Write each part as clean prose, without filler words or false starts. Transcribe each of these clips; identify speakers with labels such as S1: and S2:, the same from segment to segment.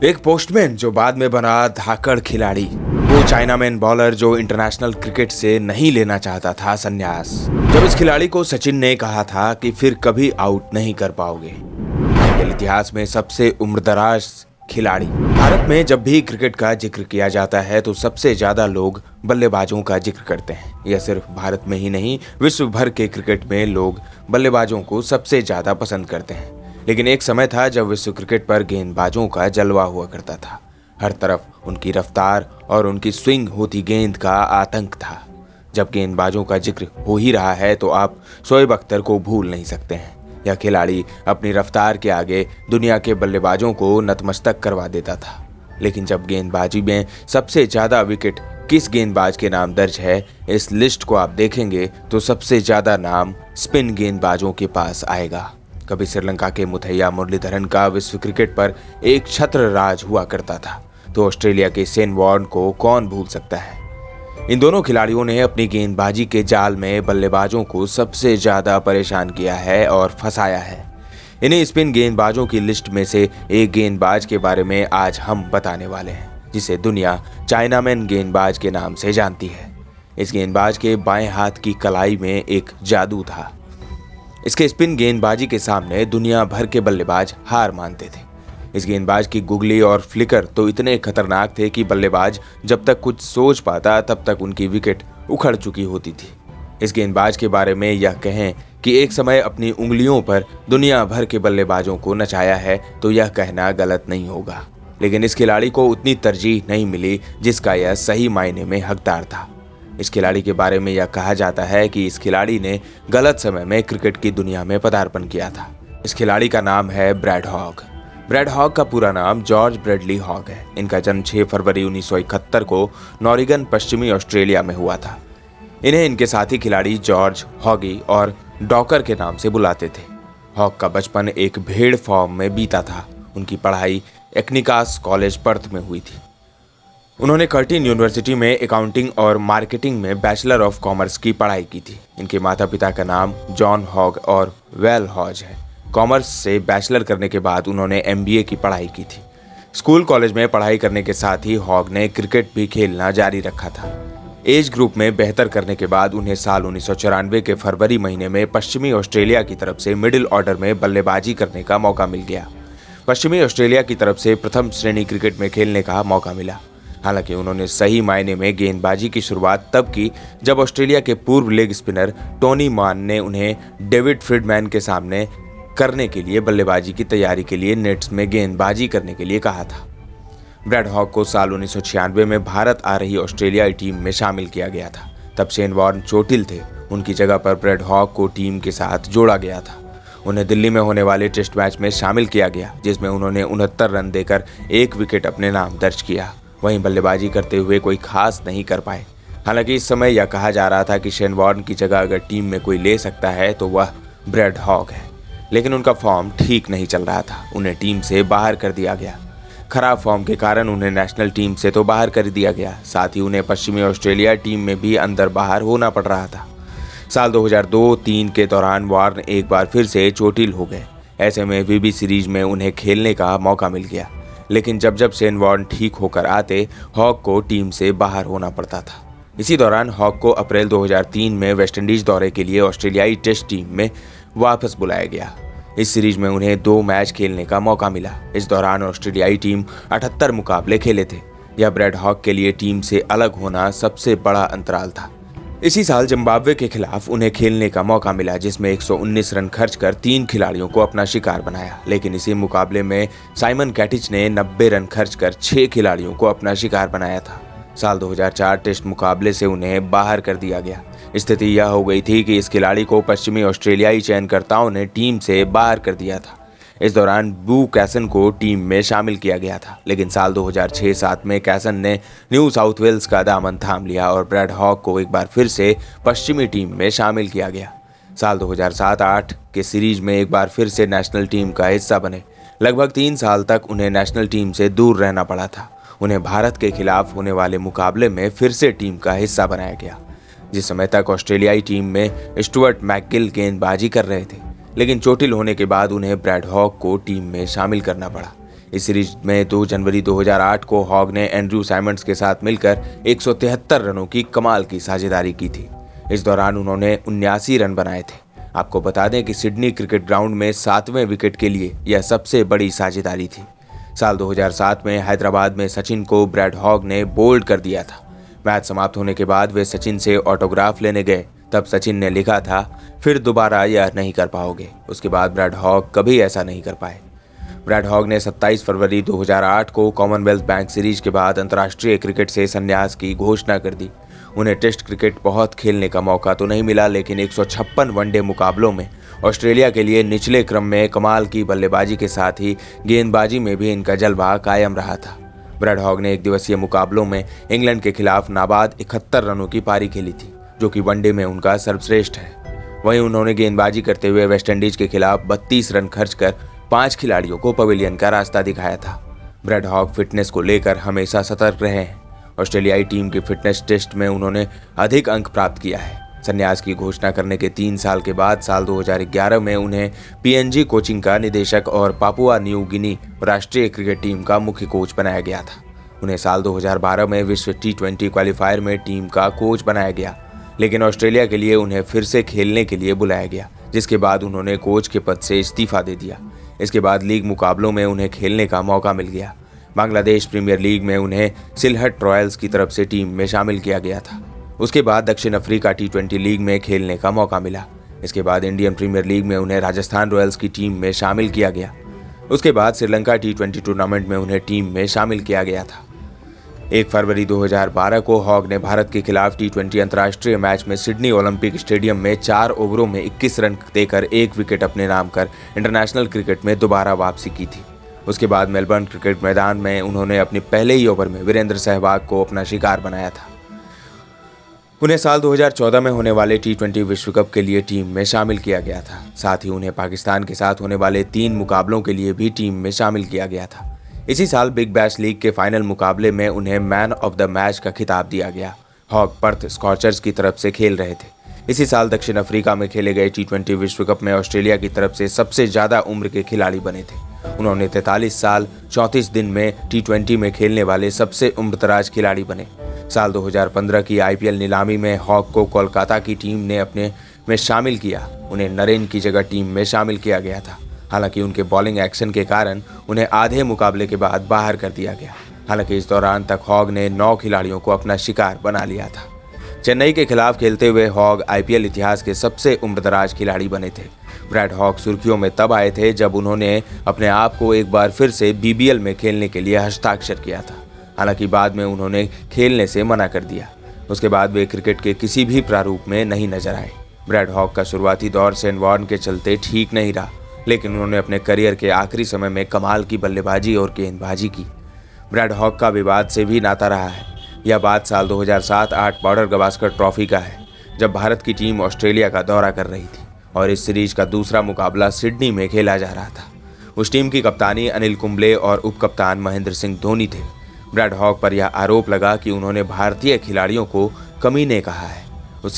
S1: एक पोस्टमैन जो बाद में बना धाकड़ खिलाड़ी, वो चाइनामैन बॉलर जो इंटरनेशनल क्रिकेट से नहीं लेना चाहता था संन्यास। जब इस खिलाड़ी को सचिन ने कहा था कि फिर कभी आउट नहीं कर पाओगे। खेल इतिहास में सबसे उम्रदराज खिलाड़ी। भारत में जब भी क्रिकेट का जिक्र किया जाता है तो सबसे ज्यादा लोग बल्लेबाजों का जिक्र करते हैं। यह सिर्फ भारत में ही नहीं, विश्व भर के क्रिकेट में लोग बल्लेबाजों को सबसे ज्यादा पसंद करते हैं। लेकिन एक समय था जब विश्व क्रिकेट पर गेंदबाजों का जलवा हुआ करता था। हर तरफ उनकी रफ्तार और उनकी स्विंग होती गेंद का आतंक था। जब गेंदबाजों का जिक्र हो ही रहा है तो आप शोएब अख्तर को भूल नहीं सकते हैं। यह खिलाड़ी अपनी रफ्तार के आगे दुनिया के बल्लेबाजों को नतमस्तक करवा देता था। लेकिन जब गेंदबाजी में सबसे ज्यादा विकेट किस गेंदबाज के नाम दर्ज है, इस लिस्ट को आप देखेंगे तो सबसे ज्यादा नाम स्पिन गेंदबाजों के पास आएगा। कभी श्रीलंका के मुथैया मुरलीधरन का विश्व क्रिकेट पर एक छत्र राज हुआ करता था, तो ऑस्ट्रेलिया के शेन वॉर्न को कौन भूल सकता है। इन दोनों खिलाड़ियों ने अपनी गेंदबाजी के जाल में बल्लेबाजों को सबसे ज्यादा परेशान किया है और फंसाया है। इन्हीं स्पिन गेंदबाजों की लिस्ट में से एक गेंदबाज के बारे में आज हम बताने वाले हैं, जिसे दुनिया चाइनामैन गेंदबाज के नाम से जानती है। इस गेंदबाज के बाएं हाथ की कलाई में एक जादू था। इसके स्पिन गेंदबाजी के सामने दुनिया भर के बल्लेबाज हार मानते थे। इस गेंदबाज की गुगली और फ्लिकर तो इतने खतरनाक थे कि बल्लेबाज जब तक कुछ सोच पाता तब तक उनकी विकेट उखड़ चुकी होती थी। इस गेंदबाज के बारे में यह कहें कि एक समय अपनी उंगलियों पर दुनिया भर के बल्लेबाजों को नचाया है तो यह कहना गलत नहीं होगा। लेकिन इस खिलाड़ी को उतनी तरजीह नहीं मिली जिसका यह सही मायने में हकदार था। इस खिलाड़ी के बारे में यह कहा जाता है कि इस खिलाड़ी ने गलत समय में क्रिकेट की दुनिया में पदार्पण किया था। इस खिलाड़ी का नाम है ब्रैड हॉग। ब्रैड हॉग का पूरा नाम जॉर्ज ब्रैडली हॉग है। इनका जन्म 6 फरवरी 1971 को नॉरिगन, पश्चिमी ऑस्ट्रेलिया में हुआ था। इन्हें इनके साथी खिलाड़ी जॉर्ज, हॉगी और डॉकर के नाम से बुलाते थे। हॉग का बचपन एक भेड़ फॉर्म में बीता था। उनकी पढ़ाई एक्निकास कॉलेज पर्थ में हुई थी। उन्होंने कर्टिन यूनिवर्सिटी में अकाउंटिंग और मार्केटिंग में बैचलर ऑफ कॉमर्स की पढ़ाई की थी। इनके माता पिता का नाम जॉन हॉग और वेल हॉज है। कॉमर्स से बैचलर करने के बाद उन्होंने एमबीए की पढ़ाई की थी। स्कूल कॉलेज में पढ़ाई करने के साथ ही हॉग ने क्रिकेट भी खेलना जारी रखा था। एज ग्रुप में बेहतर करने के बाद उन्हें साल 1994 के फरवरी महीने में पश्चिमी ऑस्ट्रेलिया की तरफ से मिडिल ऑर्डर में बल्लेबाजी करने का मौका मिल गया। पश्चिमी ऑस्ट्रेलिया की तरफ से प्रथम श्रेणी क्रिकेट में खेलने का मौका मिला। हालांकि उन्होंने सही मायने में गेंदबाजी की शुरुआत तब की जब ऑस्ट्रेलिया के पूर्व लेग स्पिनर टोनी मान ने उन्हें डेविड फ्रीडमैन के सामने करने के लिए बल्लेबाजी की तैयारी के लिए नेट्स में गेंदबाजी करने के लिए कहा था। ब्रैड हॉग को साल 1996 में भारत आ रही ऑस्ट्रेलियाई टीम में शामिल किया गया था। तब शेन वॉर्न चोटिल थे। उनकी जगह पर ब्रैड हॉग को टीम के साथ जोड़ा गया था। उन्हें दिल्ली में होने वाले टेस्ट मैच में शामिल किया गया, जिसमें उन्होंने 69 रन देकर एक विकेट अपने नाम दर्ज किया। वहीं बल्लेबाजी करते हुए कोई खास नहीं कर पाए। हालांकि इस समय यह कहा जा रहा था कि शेन वॉर्न की जगह अगर टीम में कोई ले सकता है तो वह ब्रैड हॉग है। लेकिन उनका फॉर्म ठीक नहीं चल रहा था। उन्हें टीम से बाहर कर दिया गया। खराब फॉर्म के कारण उन्हें नेशनल टीम से तो बाहर कर दिया गया, साथ ही उन्हें पश्चिमी ऑस्ट्रेलिया टीम में भी अंदर बाहर होना पड़ रहा था। साल 2002-03 के दौरान वॉर्न एक बार फिर से चोटिल हो गए। ऐसे में वीबी सीरीज में उन्हें खेलने का मौका मिल गया। लेकिन जब शेन वॉर्न ठीक होकर आते, हॉग को टीम से बाहर होना पड़ता था। इसी दौरान हॉग को अप्रैल 2003 में वेस्टइंडीज दौरे के लिए ऑस्ट्रेलियाई टेस्ट टीम में वापस बुलाया गया। इस सीरीज में उन्हें 2 मैच खेलने का मौका मिला। इस दौरान ऑस्ट्रेलियाई टीम 78 मुकाबले खेले थे। यह ब्रैड हॉग के लिए टीम से अलग होना सबसे बड़ा अंतराल था। इसी साल जिम्बाब्वे के खिलाफ उन्हें खेलने का मौका मिला, जिसमें 119 रन खर्च कर 3 खिलाड़ियों को अपना शिकार बनाया। लेकिन इसी मुकाबले में साइमन कैटिच ने 90 रन खर्च कर 6 खिलाड़ियों को अपना शिकार बनाया था। साल 2004 टेस्ट मुकाबले से उन्हें बाहर कर दिया गया। स्थिति यह हो गई थी कि इस खिलाड़ी को पश्चिमी ऑस्ट्रेलियाई चयनकर्ताओं ने टीम से बाहर कर दिया था। इस दौरान बू कैसन को टीम में शामिल किया गया था। लेकिन साल 2006-07 में कैसन ने न्यू साउथ वेल्स का दामन थाम लिया और ब्रैड हॉग को एक बार फिर से पश्चिमी टीम में शामिल किया गया। साल 2007-08 के सीरीज में एक बार फिर से नेशनल टीम का हिस्सा बने। लगभग 3 साल तक उन्हें नेशनल टीम से दूर रहना पड़ा था। उन्हें भारत के खिलाफ होने वाले मुकाबले में फिर से टीम का हिस्सा बनाया गया। जिस समय तक ऑस्ट्रेलियाई टीम में स्टुअर्ट मैकगिल गेंदबाजी कर रहे थे, लेकिन चोटिल होने के बाद उन्हें ब्रैड हॉग को टीम में शामिल करना पड़ा। इस सीरीज में 2 जनवरी 2008 को हॉग ने एंड्रयू साइमंड्स के साथ मिलकर 173 रनों की कमाल की साझेदारी की थी। इस दौरान उन्होंने 79 रन बनाए थे। आपको बता दें कि सिडनी क्रिकेट ग्राउंड में 7वें विकेट के लिए यह सबसे बड़ी साझेदारी थी। साल 2007 में हैदराबाद में सचिन को ब्रैड हॉग ने बोल्ड कर दिया था। मैच समाप्त होने के बाद वे सचिन से ऑटोग्राफ लेने गए, तब सचिन ने लिखा था, फिर दोबारा यह नहीं कर पाओगे। उसके बाद ब्रैड हॉग कभी ऐसा नहीं कर पाए। ब्रैड हॉग ने 27 फरवरी 2008 को कॉमनवेल्थ बैंक सीरीज के बाद अंतर्राष्ट्रीय क्रिकेट से संन्यास की घोषणा कर दी। उन्हें टेस्ट क्रिकेट बहुत खेलने का मौका तो नहीं मिला, लेकिन 156 वनडे मुकाबलों में ऑस्ट्रेलिया के लिए निचले क्रम में कमाल की बल्लेबाजी के साथ ही गेंदबाजी में भी इनका जलवा कायम रहा था। ब्रैड हॉग ने एक दिवसीय मुकाबलों में इंग्लैंड के खिलाफ नाबाद 71 रनों की पारी खेली थी, जो कि वनडे में उनका सर्वश्रेष्ठ है। वहीं उन्होंने गेंदबाजी करते हुए वेस्टइंडीज के खिलाफ 32 रन खर्च कर 5 खिलाड़ियों को पवेलियन का रास्ता दिखाया था। ब्रैड हॉग फिटनेस को लेकर हमेशा सतर्क रहे हैं। ऑस्ट्रेलियाई टीम के फिटनेस टेस्ट में उन्होंने अधिक अंक प्राप्त किया है। संन्यास की घोषणा करने के 3 साल के बाद साल 2011 में उन्हें पीएनजी कोचिंग का निदेशक और पापुआ न्यू गिनी राष्ट्रीय क्रिकेट टीम का मुख्य कोच बनाया गया था। उन्हें साल 2012 में विश्व T20 क्वालिफायर में टीम का कोच बनाया गया, लेकिन ऑस्ट्रेलिया के लिए उन्हें फिर से खेलने के लिए बुलाया गया, जिसके बाद उन्होंने कोच के पद से इस्तीफा दे दिया। इसके बाद लीग मुकाबलों में उन्हें खेलने का मौका मिल गया। बांग्लादेश प्रीमियर लीग में उन्हें सिलहट रॉयल्स की तरफ से टीम में शामिल किया गया था। उसके बाद दक्षिण अफ्रीका T20 लीग में खेलने का मौका मिला। इसके बाद इंडियन प्रीमियर लीग में उन्हें राजस्थान रॉयल्स की टीम में शामिल किया गया। उसके बाद श्रीलंका T20 टूर्नामेंट में उन्हें टीम में शामिल किया गया था। 1 फरवरी 2012 को हॉग ने भारत के खिलाफ T20 अंतर्राष्ट्रीय मैच में सिडनी ओलंपिक स्टेडियम में 4 ओवरों में 21 रन देकर 1 विकेट अपने नाम कर इंटरनेशनल क्रिकेट में दोबारा वापसी की थी। उसके बाद मेलबर्न क्रिकेट मैदान में उन्होंने अपने पहले ही ओवर में वीरेंद्र सहवाग को अपना शिकार बनाया था। उन्हें साल 2014 में होने वाले T20 विश्व कप के लिए टीम में शामिल किया गया था। साथ ही उन्हें पाकिस्तान के साथ होने वाले 3 मुकाबलों के लिए भी टीम में शामिल किया गया था। इसी साल बिग बैश लीग के फाइनल मुकाबले में उन्हें मैन ऑफ द मैच का खिताब दिया गया। हॉग पर्थ स्कॉचर्स की तरफ से खेल रहे थे। इसी साल दक्षिण अफ्रीका में खेले गए T20 विश्व कप में ऑस्ट्रेलिया की तरफ से सबसे ज्यादा उम्र के खिलाड़ी बने थे। उन्होंने 43 साल 34 दिन में T20 में खेलने वाले सबसे उम्रदराज खिलाड़ी बने। साल 2015 की IPL नीलामी में हॉग को कोलकाता की टीम ने अपने में शामिल किया। उन्हें नरेन की जगह टीम में शामिल किया गया था। हालांकि उनके बॉलिंग एक्शन के कारण उन्हें आधे मुकाबले के बाद बाहर कर दिया गया। हालांकि इस दौरान तक हॉग ने 9 खिलाड़ियों को अपना शिकार बना लिया था। चेन्नई के खिलाफ खेलते हुए हॉग IPL इतिहास के सबसे उम्रदराज खिलाड़ी बने थे। ब्रैड हॉग सुर्खियों में तब आए थे जब उन्होंने अपने आप को एक बार फिर से BBL में खेलने के लिए हस्ताक्षर किया था। हालांकि बाद में उन्होंने खेलने से मना कर दिया। उसके बाद वे क्रिकेट के किसी भी प्रारूप में नहीं नजर आए। ब्रैड हॉग का शुरुआती दौर शेन वॉर्न के चलते ठीक नहीं रहा, लेकिन उन्होंने अपने करियर के आखिरी समय में कमाल की बल्लेबाजी और गेंदबाजी की। ब्रैड हॉग का विवाद से भी नाता रहा है। यह बात साल 2007-8 बॉर्डर गवास्कर ट्रॉफी का है, जब भारत की टीम ऑस्ट्रेलिया का दौरा कर रही थी और इस सीरीज का दूसरा मुकाबला सिडनी में खेला जा रहा था। उस टीम की कप्तानी अनिल कुंबले और उपकप्तान महेंद्र सिंह धोनी थे। ब्रैड हॉग पर यह आरोप लगा कि उन्होंने भारतीय खिलाड़ियों को कमीने कहा है।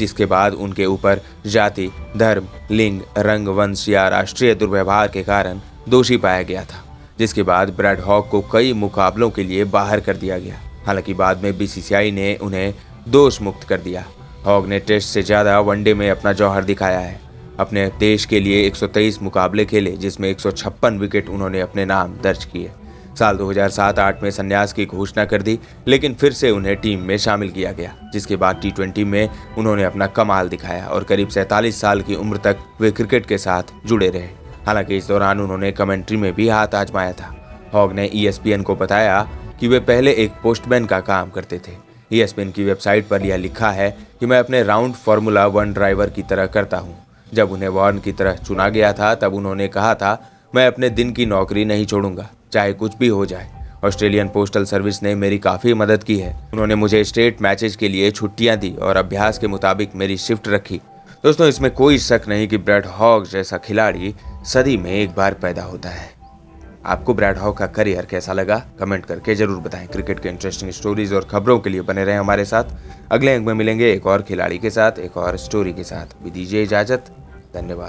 S1: इसके बाद उनके ऊपर जाति, धर्म, लिंग, रंग, वंश या राष्ट्रीय दुर्व्यवहार के कारण दोषी पाया गया था, जिसके बाद ब्रैड हॉग को कई मुकाबलों के लिए बाहर कर दिया गया। हालांकि बाद में BCCI ने उन्हें दोष मुक्त कर दिया। हॉग ने टेस्ट से ज़्यादा वनडे में अपना जौहर दिखाया है। अपने देश के लिए 123 मुकाबले खेले, जिसमें 156 विकेट उन्होंने अपने नाम दर्ज किए। साल 2007-8 में संन्यास की घोषणा कर दी, लेकिन फिर से उन्हें टीम में शामिल किया गया, जिसके बाद T20 में उन्होंने अपना कमाल दिखाया और करीब 47 साल की उम्र तक वे क्रिकेट के साथ जुड़े रहे। हालांकि इस दौरान उन्होंने कमेंट्री में भी हाथ आजमाया था। हॉग ने ESPN को बताया कि वे पहले एक पोस्टमैन का काम करते थे। ESPN की वेबसाइट पर यह लिखा है कि मैं अपने राउंड फार्मूला 1 ड्राइवर की तरह करता हूँ। जब उन्हें वॉर्न की तरह चुना गया था तब उन्होंने कहा था, मैं अपने दिन की नौकरी नहीं छोड़ूंगा, चाहे कुछ भी हो जाए। ऑस्ट्रेलियन पोस्टल सर्विस ने मेरी काफ़ी मदद की है। उन्होंने मुझे स्टेट मैचेज के लिए छुट्टियां दी और अभ्यास के मुताबिक मेरी शिफ्ट रखी। दोस्तों, इसमें कोई शक नहीं कि ब्रैड हॉग जैसा खिलाड़ी सदी में एक बार पैदा होता है। आपको ब्रैड हॉग का करियर कैसा लगा, कमेंट करके जरूर बताएं। क्रिकेट के इंटरेस्टिंग स्टोरीज और खबरों के लिए बने रहें हमारे साथ। अगले अंक में मिलेंगे एक और खिलाड़ी के साथ, एक और स्टोरी के साथ। भी दीजिए इजाजत। धन्यवाद।